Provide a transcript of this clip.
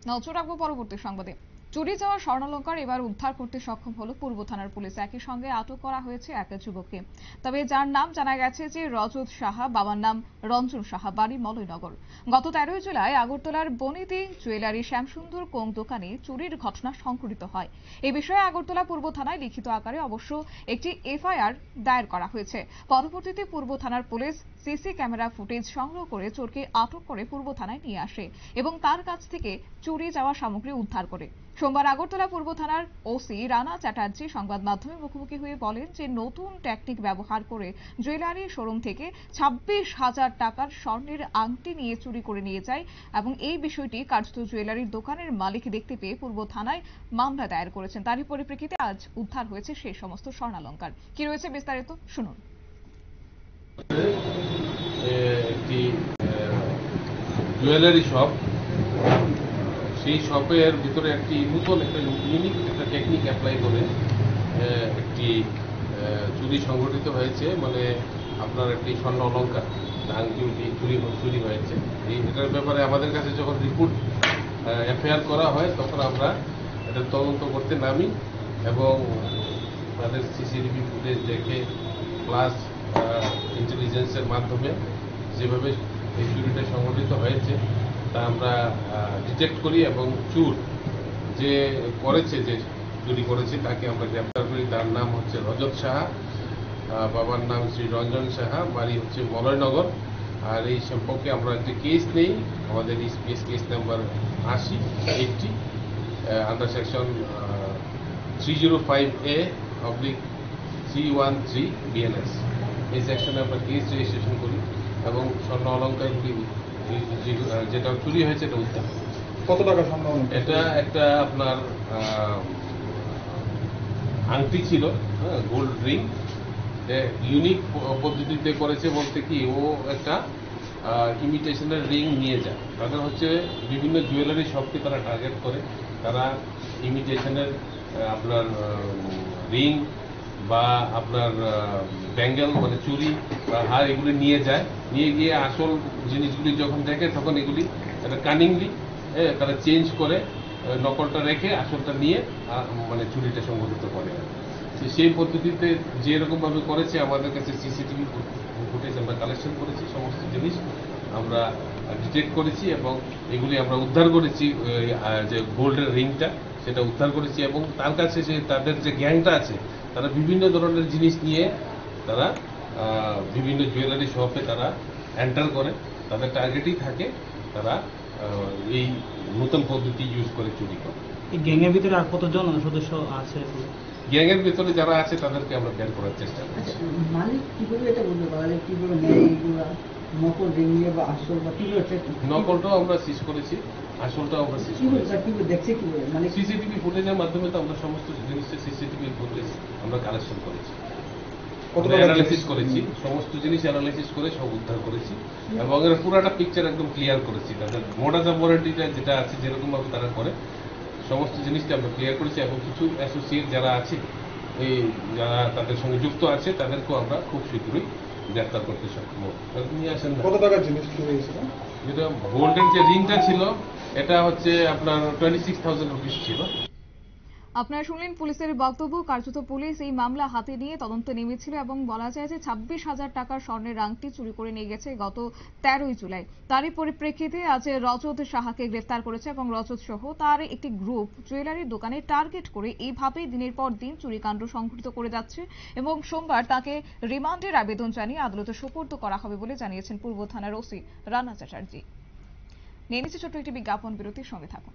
নজর রাখবো পরবর্তী সংবাদে। চুরি যাওয়া স্বর্ণালংকার এবার উদ্ধার করতে সক্ষম হলো পূর্ব থানার পুলিশ। একই সঙ্গে আটক করা হয়েছে এক যুবককে। তবে যার নাম জানা গেছে যে রজত সাহা, বাবার নাম রঞ্জন সাহা, বাড়ি মলয়নগর। গত 13 জুলাই আগরতলার বনিতি জুয়েলারি শ্যামসুন্দর কোং দোকানে চুরির ঘটনা সংঘটিত হয়। এই বিষয়ে আগরতলা পূর্ব থানায় লিখিত আকারে অবশ্য একটি এফআইআর দায়ের করা হয়েছে। পরবর্তীতে পূর্ব থানার পুলিশ সিসি ক্যামেরা ফুটেজ সংগ্রহ করে চোরকে আটক করে পূর্ব থানায় নিয়ে আসে এবং তার কাছ থেকে চুরি যাওয়া সামগ্রী উদ্ধার করে। সোমবার আগরতলা পূর্ব থানার ওসি রানা চ্যাটার্জি সংবাদ মাধ্যমের মুখোমুখি হয়ে বলেন যে নতুন টেকনিক ব্যবহার করে জুয়েলারি শোরুম থেকে 26,000 টাকার স্বর্ণের আংটি নিয়ে চুরি করে নিয়ে যায় এবং এই বিষয়টি কার্যত জুয়েলারির দোকানের মালিক দেখতে পেয়ে পূর্ব থানায় মামলা দায়ের করেছেন। তারই পরিপ্রেক্ষিতে আজ উদ্ধার হয়েছে সেই সমস্ত স্বর্ণালংকার। কি রয়েছে বিস্তারিত শুনুন। একটি জুয়েলারি শপ, সেই শপের ভিতরে একটি নতুন একটা ইউনিক একটা টেকনিক অ্যাপ্লাই করে একটি চুরি সংঘটিত হয়েছে। মানে আপনার একটি স্বর্ণ অলংকার আংটি চুরি হয়েছে। এটার ব্যাপারে আমাদের কাছে যখন রিপোর্ট এফআইআর করা হয় তখন আমরা এটা তদন্ত করতে নামি এবং তাদের সিসিটিভি ফুটেজ দেখে প্লাস ইন্টেলিজেন্সের মাধ্যমে যেভাবে এই চুরিটা সংঘটিত হয়েছে তা আমরা ডিটেক্ট করি এবং চোর যে করেছে, যে চুরি করেছে তাকে আমরা গ্রেপ্তার করি। তার নাম হচ্ছে রজত সাহা, বাবার নাম শ্রী রঞ্জন সাহা, বাড়ি হচ্ছে মলয়নগর। আর এই সম্পর্কে আমরা যে কেস নেই, আমাদের ইসপিএস case number 80 under section 305A/313 BNS, এই সেকশনে আমরা কেস রেজিস্ট্রেশন করি এবং স্বর্ণ অলংকারগুলি যেটা চুরি হয়েছে এটা উদ্ধার। কত টাকা স্বর্ণ অলংকার? এটা একটা আপনার আংটি ছিল, গোল্ড রিং। ইউনিক পদ্ধতিতে করেছে বলতে কি, ও একটা ইমিটেশনের রিং নিয়ে যায়। তাদের হচ্ছে বিভিন্ন জুয়েলারি শপকে তারা টার্গেট করে, তারা ইমিটেশনের আপনার রিং বা আপনার ব্যাঙ্গেল মানে চুড়ি বা হার এগুলি নিয়ে যায়। নিয়ে গিয়ে আসল জিনিসগুলি যখন দেখে তখন এগুলি একটা কানিংলি তারা চেঞ্জ করে নকলটা রেখে আসলটা নিয়ে মানে চুরিটা সংঘটিত করে। সেই পদ্ধতিতে যেরকমভাবে করেছে আমাদের কাছে সিসিটিভি ফুটেজ আমরা কালেকশন করেছি, সমস্ত জিনিস আমরা ডিটেক্ট করেছি এবং এগুলি আমরা উদ্ধার করেছি। যে গোল্ডের রিংটা সেটা উদ্ধার করেছি এবং তার কাছে যে তাদের যে গ্যাংটা আছে তারা বিভিন্ন ধরনের জিনিস নিয়ে তারা বিভিন্ন জুয়েলারি শপে তারা এন্টার করে। তাদের টার্গেটই থাকে তারা এই নতুন পদ্ধতি ইউজ করে চুরি করে। এই গ্যাংয়ের ভিতরে আর কতজন সদস্য আছে? গ্যাংয়ের ভিতরে যারা আছে তাদেরকে আমরা বের করার চেষ্টা করছি। মালিক কিভাবে এটা বলতে পারে, কিভাবে নেয় এইগুলা নকল রিংয়ে বা আসল বা কিভাবে? নকলটাও আমরা সিজ করেছি, আসলটাও আমরা সিজ করেছি। কিভাবে দেখছে, কিভাবে মানে সিসিটিভি ফুটেজের মাধ্যমে তো আমরা সমস্ত জিনিসের সিসিটিভি ফুটেজ আমরা কালেকশন করেছি, অ্যানালাইসিস করেছি, সমস্ত জিনিস অ্যানালাইসিস করে সব উদ্ধার করেছি এবং এর পুরাটা পিকচার একদম ক্লিয়ার করেছি। তাদের মোডাস অপারেন্ডিটা যেটা আছে, যেরকম ভাবে তারা করে সমস্ত জিনিসটা আমরা ক্লিয়ার করেছি এবং কিছু অ্যাসোসিয়েট যারা আছে, এই যারা তাদের সঙ্গে যুক্ত আছে তাদেরকেও আমরা খুব শীঘ্রই গ্রেফতার করতে সক্ষম হব। নিয়ে আসেন। কত টাকার জিনিস চুরি হয়েছিল? যেটা গোল্ডের যে রিংটা ছিল এটা হচ্ছে আপনার 26,000 রুপিস ছিল। আপনারা শুনলেন পুলিশের বক্তব্য। কার্যত পুলিশ এই মামলা হাতে নিয়ে তদন্তে নেমেছিল এবং বলা যায় যে 26,000 টাকার স্বর্ণের আংটি চুরি করে নিয়ে গেছে গত 13 জুলাই। তারই পরিপ্রেক্ষিতে আজ রজত সাহাকে গ্রেফতার করেছে এবং রজত সহ তার একটি গ্রুপ জুয়েলারির দোকানে টার্গেট করে এইভাবেই দিনের পর দিন চুরিকাণ্ড সংঘটিত করে যাচ্ছে এবং সোমবার তাকে রিমান্ডের আবেদন জানিয়ে আদালতে সোপর্দ করা হবে বলে জানিয়েছেন পূর্ব থানার ওসি রানা চ্যাটার্জি। নিয়ে নিচ্ছে ছোট্ট একটি বিজ্ঞাপন বিরতির সঙ্গে থাকুন।